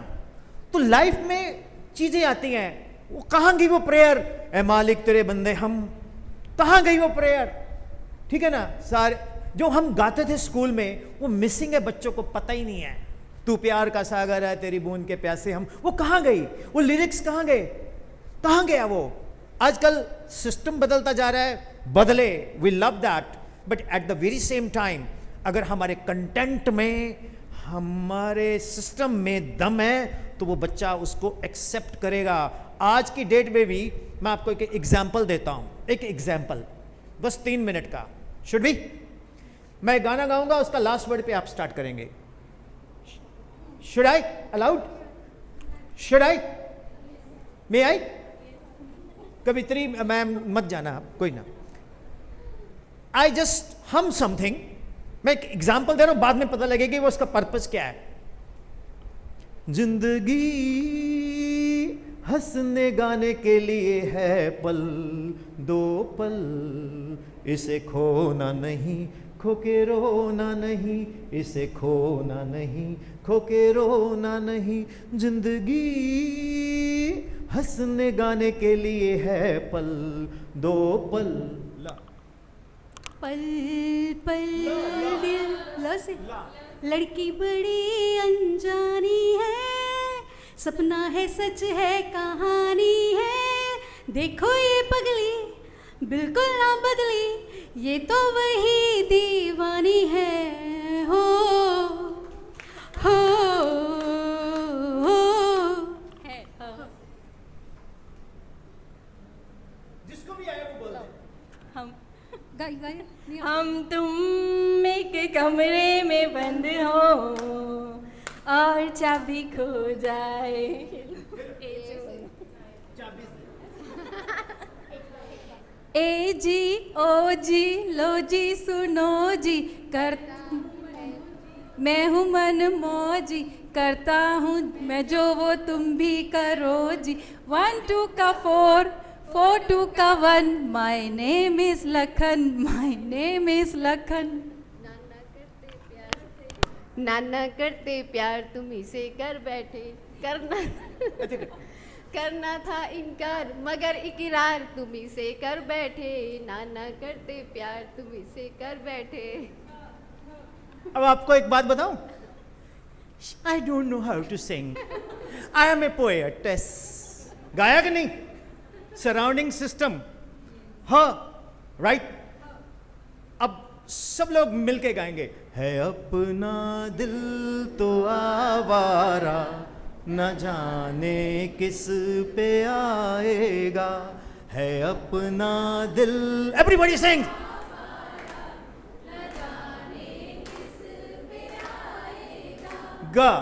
तो लाइफ में चीजें आती हैं, वो कहाँ गई वो प्रेयर, ए मालिक तेरे बंदे हम, कहाँ गई वो प्रेयर? ठीक है ना, सारे जो हम गाते थे स्कूल में वो मिसिंग है, बच्चों को पता ही नहीं है। तू प्यार का सागर है, तेरी बूंद के प्यासे हम, वो कहाँ गई? वो लिरिक्स कहाँ गए? कहाँ गया वो? आजकल सिस्टम बदलता जा रहा है, बदले, we love that, but at the very same time अगर हमारे कंटेंट में, हमारे सिस्टम में दम है तो वो बच्चा उसको एक्सेप्ट करेगा। आज की डेट में भी मैं आपको एक एग्जाम्पल देता हूं, एक एग्जाम्पल बस 3 मिनट का। शुड भी मैं गाना गाऊंगा, उसका लास्ट वर्ड पे आप स्टार्ट करेंगे। Should I allowed? Should I? May I? कवित्री मैम मत जाना, कोई ना। आई जस्ट हम समथिंग, मैं एक एग्जाम्पल दे रहा हूं, बाद में पता लगेगा कि वो उसका पर्पस क्या है। जिंदगी हंसने गाने के लिए है पल, 2 पल, इसे खोना नहीं, खो के रोना नहीं, इसे खोना नहीं, खो के रोना नहीं। जिंदगी हंसने गाने के लिए है पल, 2 पल। पल पल दिल ला से लड़की बड़ी अनजानी है, सपना है सच है कहानी है, देखो ये पगली बिल्कुल ना बदली, ये तो वही दीवानी है। हो हो है जिसको भी आए वो बोल दे। हम गाइए हम तुम एक कमरे में बंद हो और चाबी खो जाए। ए जी ओ जी लो जी सुनो जी, कर मैं हूँ मन मौजी, करता हूँ मैं जो वो तुम भी करो जी। 1 2 का 4 4 2 का 1, my name is Lakhan, my name is Lakhan. नाना करते प्यार तुम्ही से कर बैठे, करना करना था इनकार मगर इकरार तुम्ही से कर बैठे, नाना करते प्यार तुम्ही से कर बैठे। अब आपको एक बात बताऊं, I don't know how to sing, I am a poetess. गाया कि नहीं? सराउंडिंग सिस्टम, हाँ राइट। अब सब लोग मिलके गाएंगे। है अपना दिल तो आवारा, न जाने किस पे आएगा, है अपना दिल। एवरीबॉडी सिंग। गा।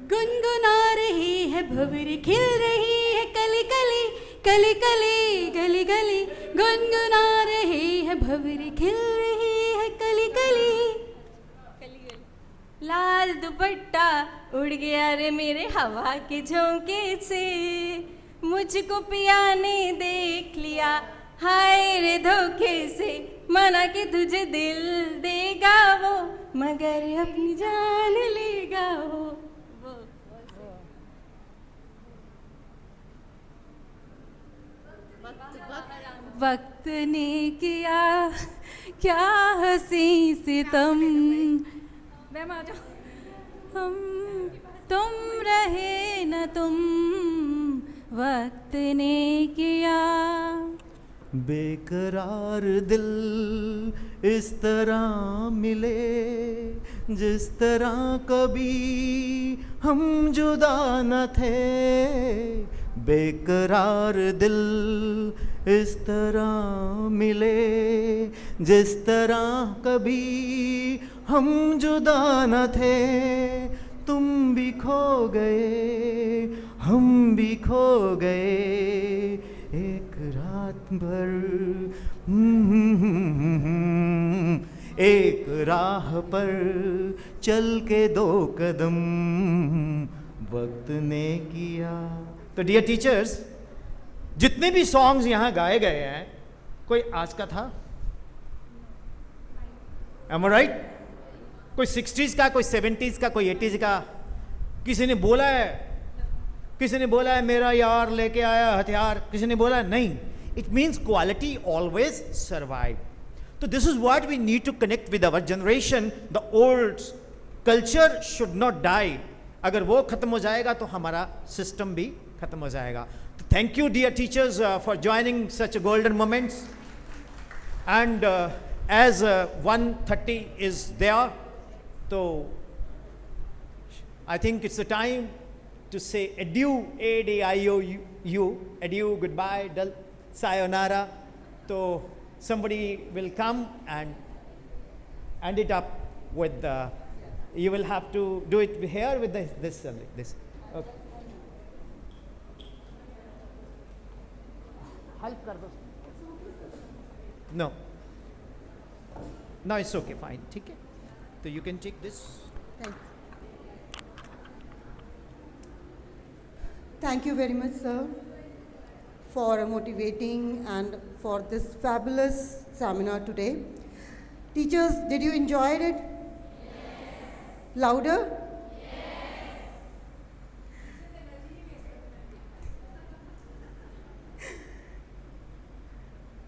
गुनगुना रही है भंवरी, खिल रही है कली कली, कली कली गली गली, गुनगुना रही है भंवरी, खिल रही है कली कली। लाल दुपट्टा उड़ गया रे मेरे हवा के झोंके से, मुझको पिया ने देख लिया हाय रे धोखे से, मना कि तुझे दिल देगा वो मगर अपनी जान लेगा वो। वक्त ने किया क्या हंसी सितम, मैम आ जाओ। हम तुम रहे न तुम, वक्त ने किया। बेकरार दिल इस तरह मिले जिस तरह कभी हम जुदा न थे, बेकरार दिल इस तरह मिले जिस तरह कभी हम जुदा न थे, तुम भी खो गए हम भी खो गए एक रात भर, एक राह पर चल के 2 कदम वक्त ने किया। तो डियर टीचर्स, जितने भी सॉन्ग्स यहाँ गाए गए हैं, कोई आज का था? Am I right? कोई 60s का, कोई 70s का, कोई 80s का? किसी ने बोला है किसी ने बोला है मेरा यार लेके आया हथियार, किसी ने बोला नहीं. It means quality always survive. So this is what we need to connect with our generation. The old culture should not die. अगर वो खत्म हो जाएगा तो हमारा सिस्टम भी खत्म हो जाएगा. Thank you dear teachers for joining such a golden moments. And as 1:30 is there, so I think it's the time to say adieu, A-D-I-O-U, adieu, goodbye, sayonara. So somebody will come and end it up with you will have to do it here with this. Okay. Help kar do. No, it's okay, fine, ठीक है. So you can take this. Thank you very much, sir, for motivating and for this fabulous seminar today. Teachers, did you enjoy it? Yes. Louder? Yes.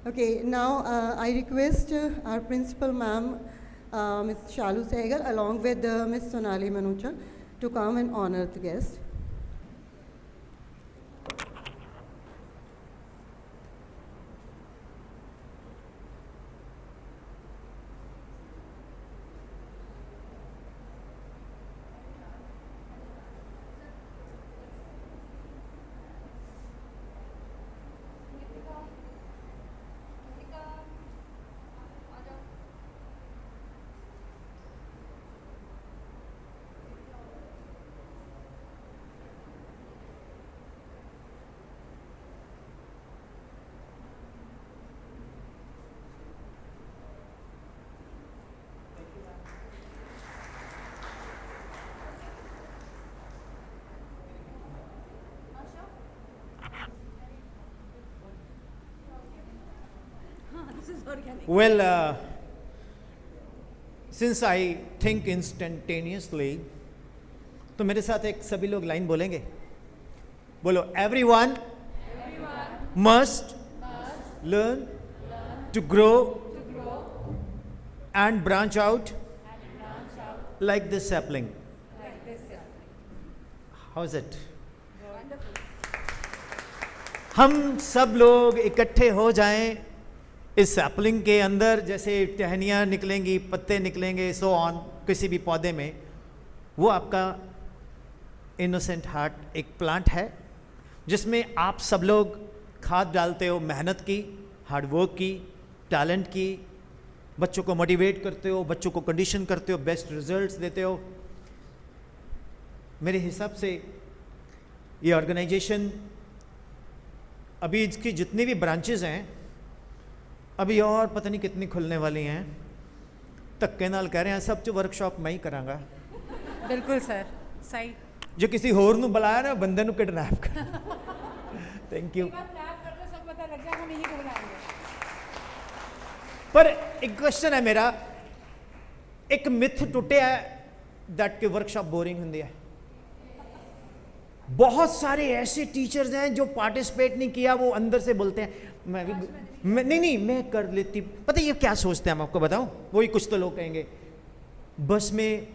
Okay, now I request our principal ma'am, Ms. Shalu Sehgal, along with Ms. Sonali Manocha, to come and honor the guest. Well, since I think instantaneously, तो मेरे साथ एक सभी लोग line बोलेंगे. बोलो, everyone must learn to grow and branch out like this sapling. How is it? हम सब लोग इकट्ठे हो जाएं इस सैपलिंग के अंदर, जैसे टहनियाँ निकलेंगी, पत्ते निकलेंगे, सो ऑन, किसी भी पौधे में. वो आपका इनोसेंट हार्ट एक प्लांट है जिसमें आप सब लोग खाद डालते हो, मेहनत की, हार्डवर्क की, टैलेंट की, बच्चों को मोटिवेट करते हो, बच्चों को कंडीशन करते हो, बेस्ट रिजल्ट्स देते हो. मेरे हिसाब से ये ऑर्गेनाइजेशन अभी इसकी जितनी भी ब्रांचेस हैं, अभी और पता नहीं कितनी खुलने वाली हैं. धक्के नाल कह रहे हैं सब जो वर्कशॉप मैं ही करांगा. बिल्कुल सर, सही. जो किसी होर नूं बुलाया ना, बंदे नूं किडनैप कर. Thank you. पर एक क्वेश्चन है मेरा, एक मिथ टुटिया है दैट कि वर्कशॉप बोरिंग होंदी है. बहुत सारे ऐसे टीचर्स हैं जो पार्टिसिपेट नहीं किया, वो अंदर से बोलते हैं मैं कर लेती. पता ये क्या सोचते हैं, हम आपको बताऊं. वही कुछ तो लोग कहेंगे बस में,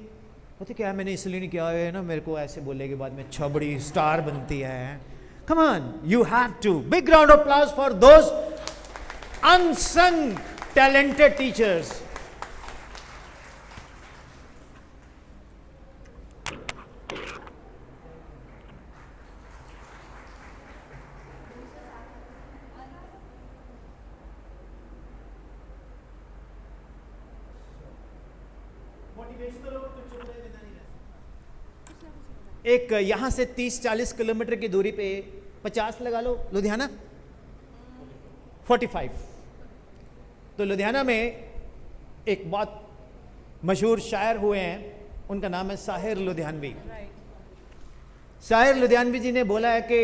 पता क्या मैंने इसलिए नहीं किया है ना, मेरे को ऐसे बोलेगे बाद में, अच्छा बड़ी स्टार बनती है. Come on, you have to. Big round of applause for those unsung talented teachers. एक यहाँ से 30-40 किलोमीटर की दूरी पे, 50 लगा लो, लुधियाना 45. तो लुधियाना में एक बहुत मशहूर शायर हुए हैं, उनका नाम है साहिर लुधियानवी. साहिर लुधियानवी जी ने बोला है कि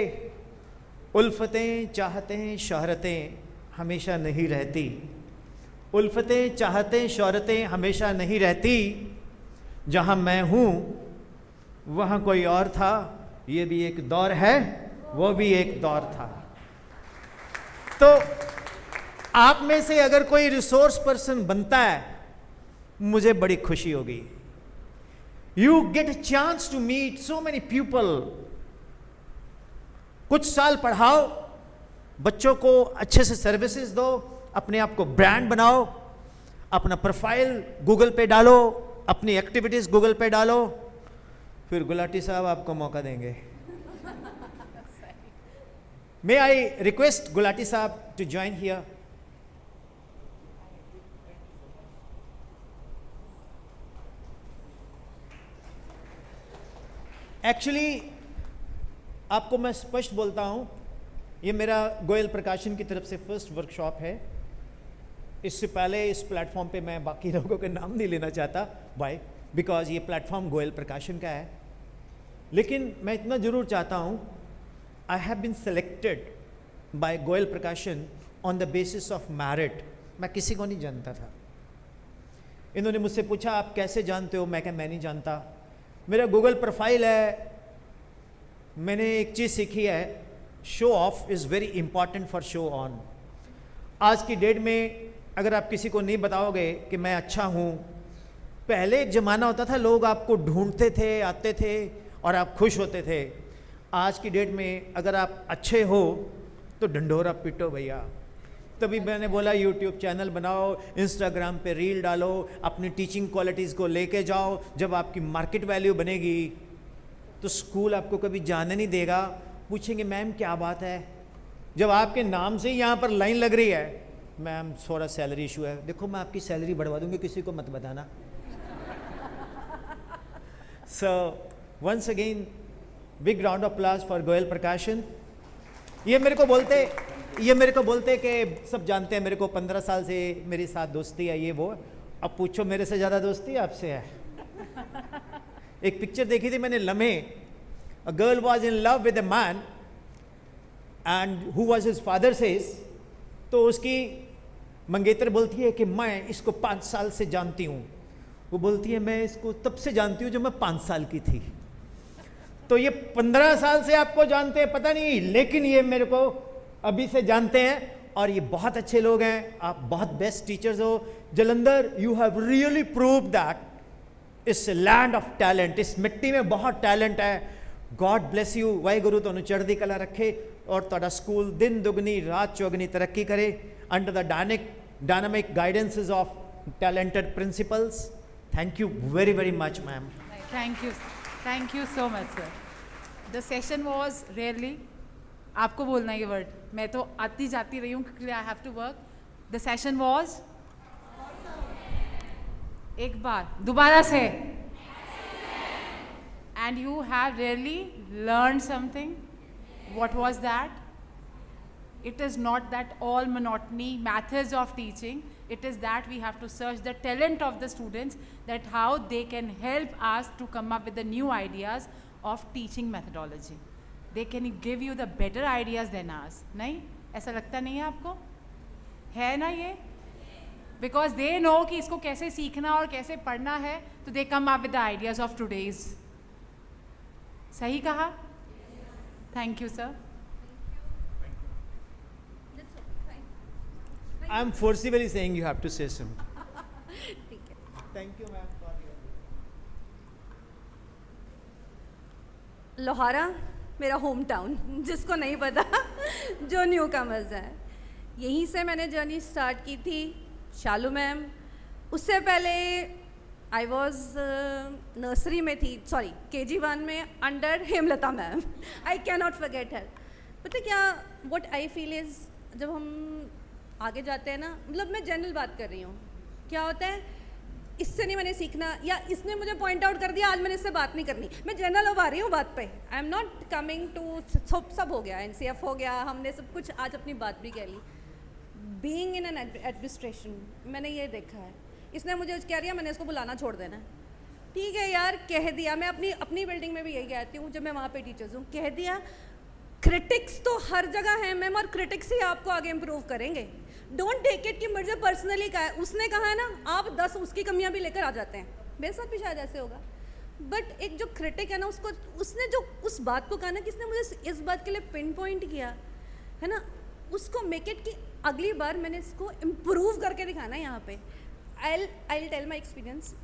उल्फतें चाहतें शोहरतें हमेशा नहीं रहती, उल्फतें चाहतें शोहरतें हमेशा नहीं रहती, जहाँ मैं हूँ वहाँ कोई और था, ये भी एक दौर है, वो भी एक दौर था। तो आप में से अगर कोई रिसोर्स पर्सन बनता है, मुझे बड़ी खुशी होगी। You get a chance to meet so many people. कुछ साल पढ़ाओ, बच्चों को अच्छे से सर्विसेज दो, अपने आप को ब्रांड बनाओ, अपना प्रोफाइल गूगल पे डालो, अपनी एक्टिविटीज गूगल पे डालो, फिर गुलाटी साहब आपको मौका देंगे। मे आई रिक्वेस्ट गुलाटी साहब टू ज्वाइन हियर। एक्चुअली आपको मैं स्पष्ट बोलता हूं, ये मेरा गोयल प्रकाशन की तरफ से फर्स्ट वर्कशॉप है। इससे पहले इस प्लेटफॉर्म पे मैं बाकी लोगों के नाम नहीं लेना चाहता, वाई, बिकॉज ये प्लेटफॉर्म गोयल प्रकाशन का है। लेकिन मैं इतना जरूर चाहता हूँ, I have been selected by Goyal Prakashan on the basis of merit. मैं किसी को नहीं जानता था। इन्होंने मुझसे पूछा आप कैसे जानते हो, मैं नहीं जानता। मेरा गूगल प्रोफाइल है। मैंने एक चीज़ सीखी है, show off is very important for show on. आज की डेट में अगर आप किसी को नहीं बताओगे कि मैं अच्छा हूँ, पहले एक ज़माना होता था लोग आपको ढूंढते थे, आते थे और आप खुश होते थे। आज की डेट में अगर आप अच्छे हो तो ढंढोरा पीटो भैया। तभी मैंने बोला यूट्यूब चैनल बनाओ, इंस्टाग्राम पे रील डालो, अपनी टीचिंग क्वालिटीज़ को लेके जाओ। जब आपकी मार्केट वैल्यू बनेगी तो स्कूल आपको कभी जाने नहीं देगा, पूछेंगे मैम क्या बात है। जब आपके नाम से ही यहाँ पर लाइन लग रही है, मैम थोड़ा सैलरी इशू है, देखो मैं आपकी सैलरी बढ़वा दूंगी, किसी को मत बताना। So once again big round of applause for Goyal Prakashan. ये मेरे को बोलते कि सब जानते हैं मेरे को, 15 साल से मेरे साथ दोस्ती है, ये वो। अब पूछो मेरे से ज़्यादा दोस्ती आपसे है। एक पिक्चर देखी थी मैंने, लम्हे। A girl was in love with a man and who was his father says. तो उसकी मंगेतर बोलती है कि मैं इसको 5 साल से जानती हूँ। वो बोलती है मैं इसको तब से जानती हूँ जब मैं 5 साल की थी। तो ये 15 साल से आपको जानते हैं पता नहीं, लेकिन ये मेरे को अभी से जानते हैं और ये बहुत अच्छे लोग हैं। आप बहुत बेस्ट टीचर्स हो। Jalandhar, you have really prove that it's a land of talent. इस मिट्टी में बहुत टैलेंट है। God bless you. वाहिगुरु तुहानू चढ़दी कला रखे और तुहाडा स्कूल दिन दुगनी रात चौगनी तरक्की करे under the dynamic guidances of talented principals. Thank you very, very much, ma'am. Thank you so much, sir. The session was really, आपको बोलना ये वर्ड, मैं तो आती जाती रही हूँ क्योंकि I have to work. The session was, एक बार दोबारा से, and you have really learned something. What was that? It is not that all monotony methods of teaching. It is that we have to search the talent of the students, that how they can help us to come up with the new ideas of teaching methodology. They can give you the better ideas than us. नहीं? ऐसा लगता नहीं है आपको? है ना ये? Because they know कि इसको कैसे सीखना और कैसे पढ़ना है, तो they come up with the ideas of today's. सही कहा? Thank you, sir. I am forcibly saying you have to say something. Thank you, ma'am. Lohara मेरा होम टाउन, जिसको नहीं पता, जो न्यू कमर्स हैं, यहीं से मैंने जर्नी स्टार्ट की थी। शालू मैम, उससे पहले आई वॉज नर्सरी में थी, सॉरी KG1 में under Hemlata ma'am. I can not forget हर। पता क्या, व्हाट आई फील इज़, जब हम आगे जाते हैं ना, मतलब मैं जनरल बात कर रही हूँ, क्या होता है, इससे नहीं मैंने सीखना, या इसने मुझे पॉइंट आउट कर दिया, आज मैंने इससे बात नहीं करनी, मैं जनरल अब आ रही हूँ बात पे। I am not coming to सब हो गया, NCF हो गया, हमने सब कुछ आज अपनी बात भी कह ली। बीइंग इन एन एडमिनिस्ट्रेशन मैंने ये देखा है, इसने मुझे कह दिया मैंने इसको बुलाना छोड़ देना है। ठीक है यार, कह दिया। मैं अपनी बिल्डिंग में भी यही कहती हूँ जब मैं वहाँ पे टीचर्स हूँ, कह दिया। क्रिटिक्स तो हर जगह है मैम, और क्रिटिक्स ही आपको आगे इम्प्रूव करेंगे। डोंट टेक इट कि मुझे पर्सनली कहा है, उसने कहा है ना, आप 10 उसकी कमियां भी लेकर आ जाते हैं। मेरे साथ भी शायद ऐसे होगा। बट एक जो क्रिटिक है ना, उसको उसने जो उस बात को कहा ना, किसने मुझे इस बात के लिए पिन पॉइंट किया है ना, उसको मेक इट कि अगली बार मैंने इसको इम्प्रूव करके दिखाना है यहाँ पे. I tell my experience.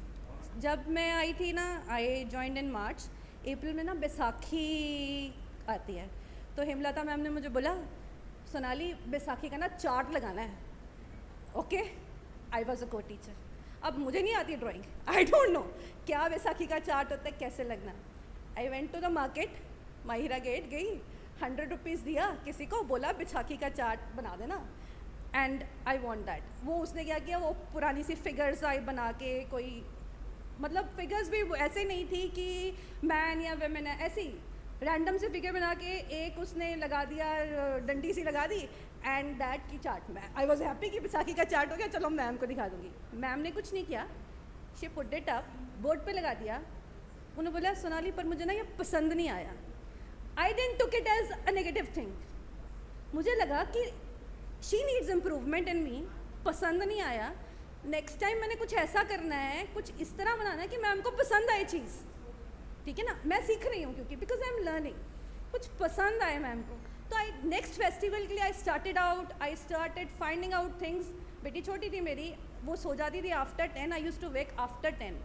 जब मैं आई थी ना, आई जॉइंड इन मार्च. अप्रैल में ना बैसाखी आती है, तो हेमलता मैम ने मुझे बोला, सोनाली बैसाखी का ना चार्ट लगाना है. ओके, आई वॉज अ को टीचर. अब मुझे नहीं आती ड्राइंग, आई डोंट नो क्या बैसाखी का चार्ट होता है, कैसे लगना. I went to the market, माहिरा गेट गई, 100 रुपीज़ दिया किसी को, बोला बैसाखी का चार्ट बना देना, एंड आई वॉन्ट दैट. वो उसने क्या किया, वो पुरानी सी फिगर्स आई बना के, कोई मतलब फिगर्स भी ऐसे नहीं थी कि मैन या वेमेन है, ऐसी रैंडम से फिगर बना के एक उसने लगा दिया, डंडी सी लगा दी, एंड दैट की चार्ट में. आई वॉज हैप्पी कि बैसाखी का चार्ट हो गया, चलो मैम को दिखा दूंगी. मैम ने कुछ नहीं किया, she put it up, board पे लगा दिया. उन्होंने बोला, सोनाली पर मुझे ना ये पसंद नहीं आया. I didn't took it as a negative thing. मुझे लगा कि she needs improvement in me, पसंद नहीं आया. नेक्स्ट टाइम मैंने कुछ ऐसा करना है, कुछ इस तरह बनाना है कि मैम को पसंद आए चीज़. ठीक है ना, मैं सीख रही हूँ क्योंकि बिकॉज आई एम लर्निंग, कुछ पसंद आए मैम को. तो आई नेक्स्ट फेस्टिवल के लिए I started finding out things. बेटी छोटी थी मेरी, वो सो जाती थी after 10. I use to wake after 10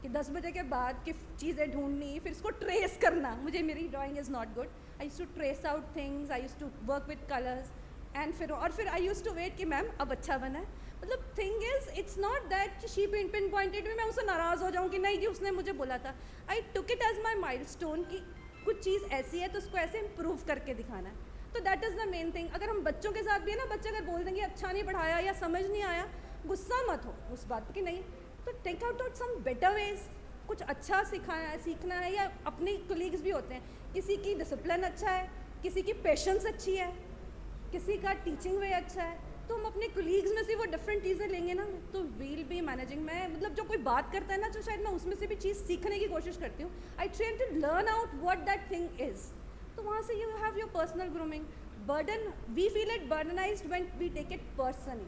कि 10 बजे के बाद की चीज़ें ढूंढनी, फिर इसको ट्रेस करना. मुझे मेरी drawing is not good. I use to trace out things, I use to work with colours, and फिर आई यूज टू वेट कि मैम अब अच्छा बना है. मतलब thing is, it's not that she pinpointed में मैं उससे नाराज़ हो जाऊँ कि नहीं जी उसने मुझे बोला था. I took it as my milestone कि कुछ चीज़ ऐसी है तो उसको ऐसे इम्प्रूव करके दिखाना है. तो that is the main thing. अगर हम बच्चों के साथ भी है ना, बच्चे अगर बोल देंगे अच्छा नहीं पढ़ाया या समझ नहीं आया, गुस्सा मत हो उस बात की, नहीं. तो take out some better ways, कुछ अच्छा सीखना है. या अपने कोलीग्स भी होते हैं, किसी की डिसिप्लिन अच्छा है, किसी की पेशेंस अच्छी है, किसी का टीचिंग वे अच्छा है, तो हम अपने कोलीग्स में से वो डिफरेंट चीज़ें लेंगे ना, तो वील बी मैनेजिंग. मैं मतलब जो कोई बात करता है ना, तो शायद मैं उसमें से भी चीज़ सीखने की कोशिश करती हूँ. I try to learn out what that thing is. तो वहाँ से you have your personal grooming. Burden, we feel it burdenized when we take it personally.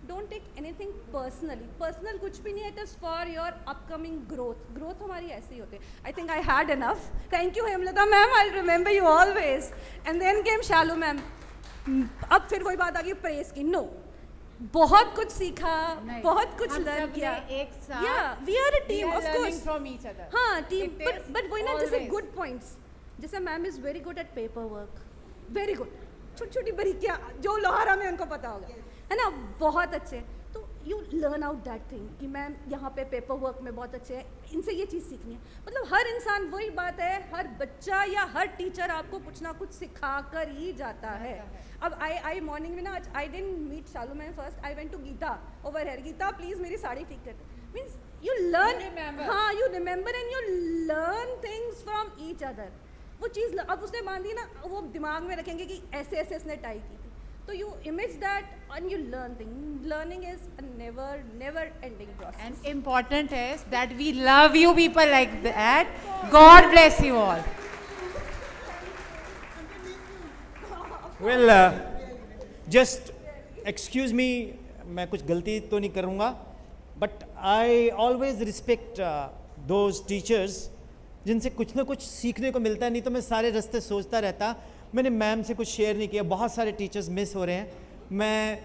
Don't take anything personally. Personal कुछ भी नहीं है, it is for your upcoming growth हमारी ऐसी ही होती है. I think I had enough. Thank you Hemlata ma'am, I remember you always. And then came Shalu ma'am. अब फिर वही बात आ गई प्रेस की. नो, बहुत कुछ सीखा, बहुत कुछ लर्न किया. एक साथ, या we are a team of course. From each other. हाँ टीम, बट वही ना, जैसे गुड पॉइंट्स, जैसे ma'am is very good at paperwork, very good. छोटी छोटी बारीकियाँ जो लोहारा में उनको पता होगा, है ना, बहुत अच्छे. तो you learn out that thing कि मैम यहाँ पे पेपर वर्क में बहुत अच्छे हैं, इनसे ये चीज़ सीखनी है. मतलब हर इंसान, वही बात है, हर बच्चा या हर टीचर आपको कुछ ना कुछ सिखा कर ही जाता है. अब आई मॉर्निंग में ना, I didn't meet Shalu ma'am first, I went to Geeta over here. Geeta please मेरी साड़ी ठीक कर. मीन्स यू लर्न, हाँ you remember and you learn things from each other. वो चीज़ अब उसने बांधी ना, वो दिमाग में रखेंगे कि ऐसे ऐसे इसने टाई की थी. So you image that and you learn things. Learning is a never ending process. And important is that we love you people like that. God bless you all. Well, just excuse me, मैं कुछ गलती तो नहीं करूँगा, but I always respect those teachers जिनसे कुछ ना कुछ सीखने को मिलता है. नहीं तो मैं सारे रास्ते सोचता रहता. मैंने मैम से कुछ शेयर नहीं किया. बहुत सारे टीचर्स मिस हो रहे हैं. मैं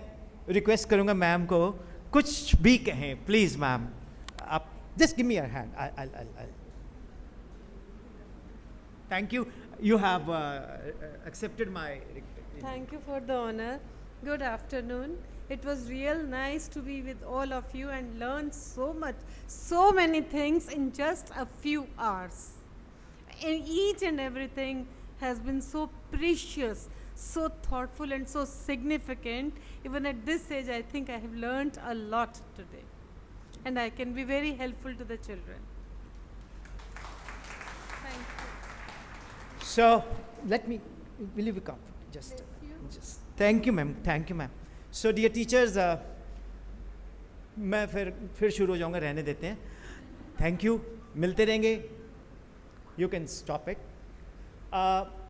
रिक्वेस्ट करूँगा मैम को कुछ भी कहें, प्लीज़ मैम. आप just give me your hand. Thank you. You have accepted my request. Thank you for the honor. Good afternoon. It was real nice to be with all of you and learn so much, so many things in just a few hours. And each and everything has been so precious, so thoughtful and so significant. Even at this age, I think I have learned a lot today. And I can be very helpful to the children. Thank you. So let me, will you come? Just thank you ma'am, thank you ma'am. So dear teachers, मैं फिर शुरू हो जाऊंगा, रहने देते हैं. Thank you, मिलते रहेंगे. You can stop it.